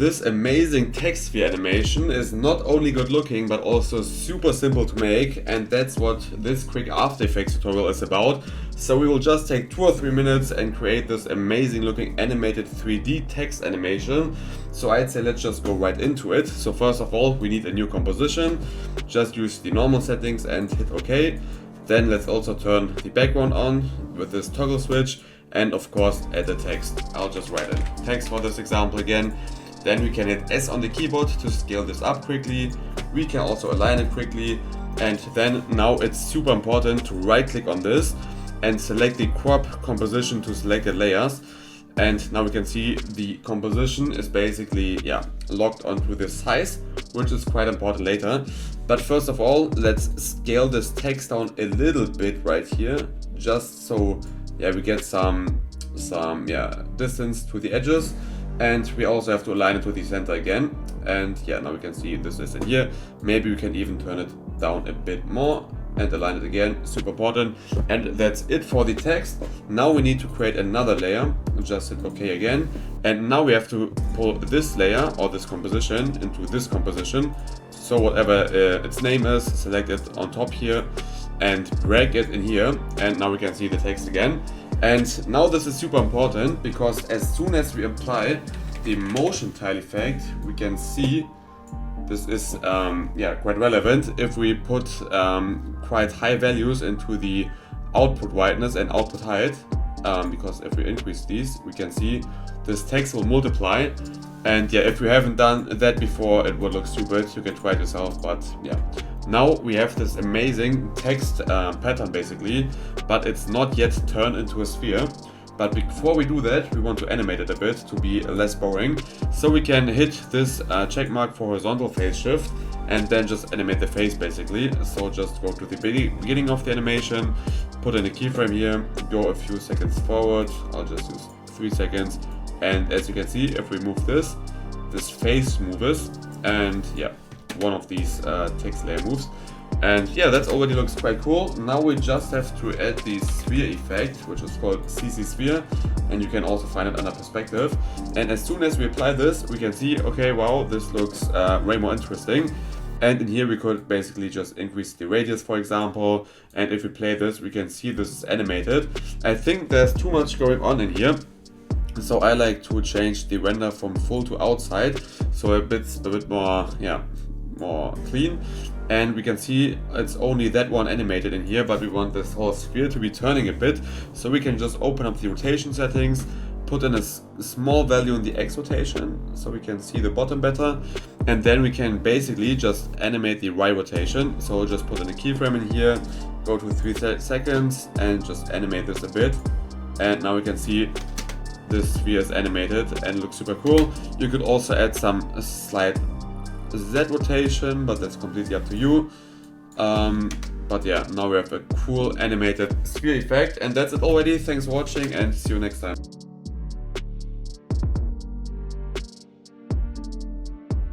This amazing text sphere animation is not only good looking but also super simple to make, and that's what this quick After Effects tutorial is about. So we will just take 2 or 3 minutes and create this amazing looking animated 3D text animation. So I'd say let's just go right into it. So first of all, we need a new composition. Just use the normal settings and hit OK. Then let's also turn the background on with this toggle switch, and of course add the text. I'll just write in text for this example again. Then we can hit S on the keyboard to scale this up quickly. We can also align it quickly. And then now it's super important to right click on this and select the crop composition to selected layers. And now we can see the composition is basically locked onto this size, which is quite important later. But first of all, let's scale this text down a little bit right here, just so we get some distance to the edges. And we also have to align it to the center again. And now we can see this is in here. Maybe we can even turn it down a bit more and align it again, super important. And that's it for the text. Now we need to create another layer. Just hit OK again. And now we have to pull this layer or this composition into this composition. So whatever its name is, select it on top here and drag it in here. And now we can see the text again. And now this is super important because as soon as we apply the motion tile effect, we can see this is quite relevant if we put quite high values into the output whiteness and output height, because if we increase these, we can see this text will multiply. And if you haven't done that before, it would look stupid. You can try it yourself, but now we have this amazing text pattern basically, but it's not yet turned into a sphere. But before we do that, we want to animate it a bit to be less boring. So we can hit this check mark for horizontal phase shift and then just animate the face basically. So just go to the beginning of the animation, put in a keyframe here, go a few seconds forward. I'll just use 3 seconds. And as you can see, if we move this face moves, and one of these text layer moves. And that already looks quite cool. Now we just have to add the sphere effect, which is called CC sphere, and you can also find it under perspective. And as soon as we apply this, we can see, okay, wow, this looks way more interesting. And in here we could basically just increase the radius, for example. And if we play this, we can see this is animated. I think there's too much going on in here. So I like to change the render from full to outside, so a bit more more clean. And we can see it's only that one animated in here, but we want this whole sphere to be turning a bit. So we can just open up the rotation settings, put in a small value in the X rotation so we can see the bottom better. And then we can basically just animate the Y rotation. So just put in a keyframe in here, go to 3 seconds and just animate this a bit. And now we can see this sphere is animated and looks super cool. You could also add some slight Z rotation, but that's completely up to you. But now we have a cool animated sphere effect, and that's it already. Thanks for watching and see you next time.